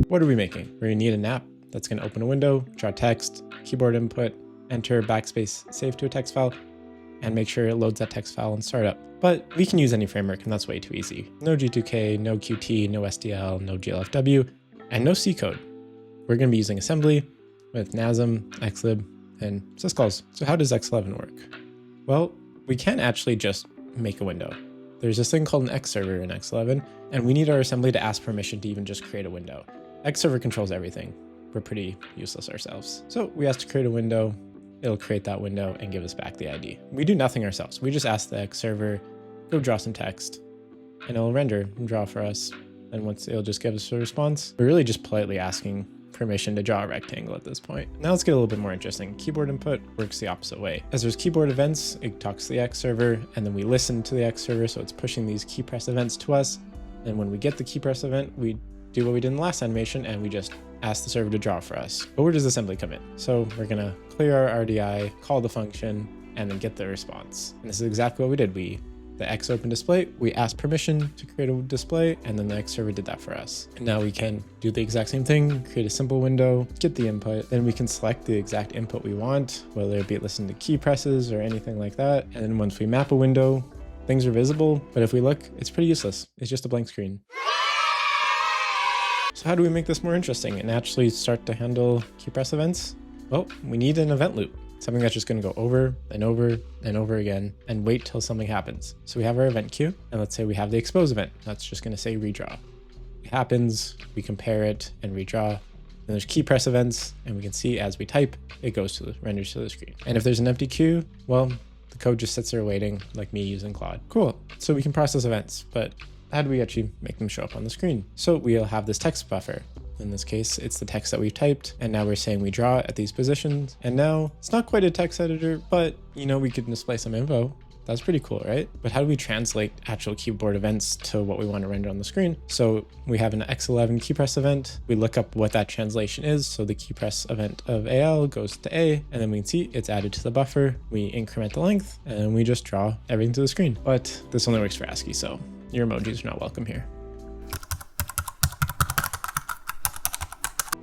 What are we making? We're going to need an app that's going to open a window, draw text, keyboard input, enter backspace, save to a text file, and make sure it loads that text file in startup. But we can use any framework, and that's way too easy. No G2K, no Qt, no SDL, no GLFW, and no C code. We're going to be using assembly with NASM, Xlib, and syscalls. So how does X11 work? Well, we can't actually just make a window. There's this thing called an X server in X11, and we need our assembly to ask permission to even just create a window. X server controls everything. We're pretty useless ourselves. So we ask to create a window, it'll create that window and give us back the ID. We do nothing ourselves. We just ask the X server, go draw some text, and it'll render and draw for us. And once it'll just give us a response, we're really just politely asking permission to draw a rectangle at this point. Now let's get a little bit more interesting. Keyboard input works the opposite way. As there's keyboard events, it talks to the X server, and then we listen to the X server, so it's pushing these key press events to us. And when we get the key press event, we do what we did in the last animation, and we just ask the server to draw for us. But where does assembly come in? So we're gonna clear our RDI, call the function, and then get the response. And this is exactly what we did. The X open display, we asked permission to create a display, and then the X server did that for us. And now we can do the exact same thing, create a simple window, get the input, then we can select the exact input we want, whether it be listen to key presses or anything like that. And then once we map a window, things are visible, but if we look, it's pretty useless. It's just a blank screen. So how do we make this more interesting and actually start to handle key press events? Well, we need an event loop. Something that's just going to go over and over and over again and wait till something happens. So we have our event queue, and let's say we have the expose event. That's just going to say redraw. It happens, we compare it and redraw. Then there's key press events, and we can see as we type, it renders to the screen. And if there's an empty queue, well, the code just sits there waiting, like me using Claude. Cool. So we can process events, but how do we actually make them show up on the screen? So we'll have this text buffer. In this case, it's the text that we've typed, and now we're saying we draw at these positions. And now it's not quite a text editor, but we could display some info. That's pretty cool, right? But how do we translate actual keyboard events to what we want to render on the screen? So we have an X11 key press event. We look up what that translation is. So the key press event of AL goes to A, and then we can see it's added to the buffer. We increment the length, and we just draw everything to the screen. But this only works for ASCII, so your emojis are not welcome here.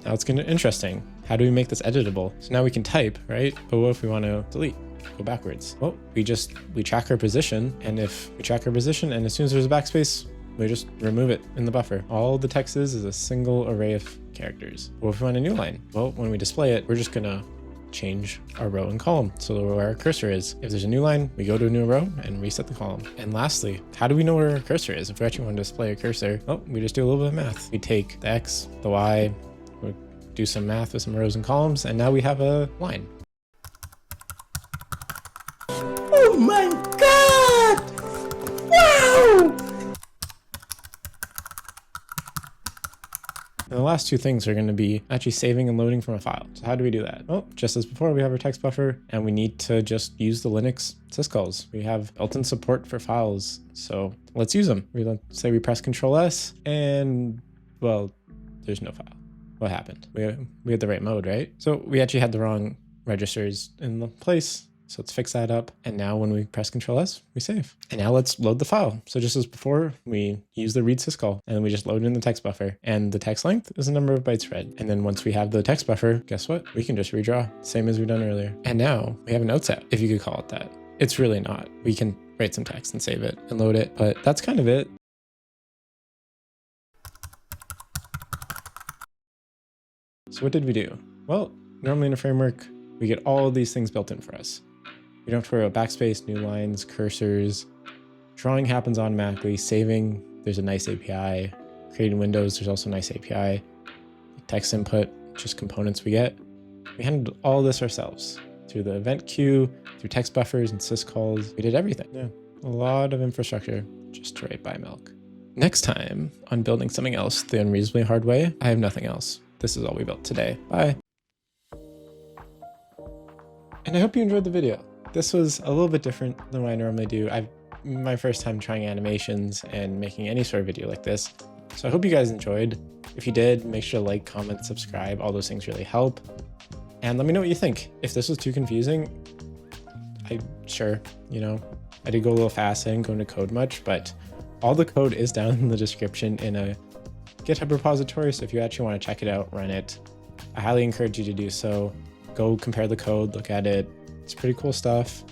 Now it's getting interesting. How do we make this editable? So now we can type, right? But what if we want to delete? Go backwards? Well, we track our position, and if we track our position, and as soon as there's a backspace, we just remove it in the buffer. All the text is a single array of characters. What if we want a new line? Well, when we display it, we're just gonna change our row and column so where our cursor is. If there's a new line, we go to a new row and reset the column. And lastly, how do we know where our cursor is? If we actually want to display a cursor, well, we just do a little bit of math. We take the X, the Y, we do some math with some rows and columns, and now we have a line. Oh my god! Wow! And the last two things are going to be actually saving and loading from a file. So how do we do that? Well, just as before, we have our text buffer, and we need to just use the Linux syscalls. We have built-in support for files, so let's use them. Let's say we press Ctrl S, and well, there's no file. What happened? We had the right mode, right? So we actually had the wrong registers in the place. So let's fix that up. And now when we press Ctrl S, we save. And now let's load the file. So just as before, we use the read syscall, and then we just load in the text buffer, and the text length is the number of bytes read. And then once we have the text buffer, guess what? We can just redraw, same as we've done earlier. And now we have a notes app, if you could call it that. It's really not. We can write some text and save it and load it, but that's kind of it. So what did we do? Well, normally in a framework, we get all of these things built in for us. We don't have to worry about backspace, new lines, cursors. Drawing happens automatically. Saving, there's a nice API. Creating windows, there's also a nice API. Text input, just components we get. We handled all this ourselves through the event queue, through text buffers and syscalls. We did everything. Yeah, a lot of infrastructure just to write by milk. Next time on building something else the unreasonably hard way, I have nothing else. This is all we built today. Bye. And I hope you enjoyed the video. This was a little bit different than what I normally do. My first time trying animations and making any sort of video like this. So I hope you guys enjoyed. If you did, make sure to like, comment, subscribe. All those things really help. And let me know what you think. If this was too confusing, I did go a little fast. I didn't go into code much, but All the code is down in the description in a GitHub repository, so if you actually want to check it out, run it, I highly encourage you to do so. Go compare the code, look at it. It's pretty cool stuff.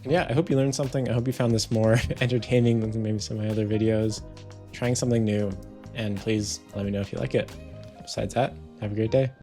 And yeah, I hope you learned something. I hope you found this more entertaining than maybe some of my other videos. Trying something new, and please let me know if you like it. Besides that, have a great day.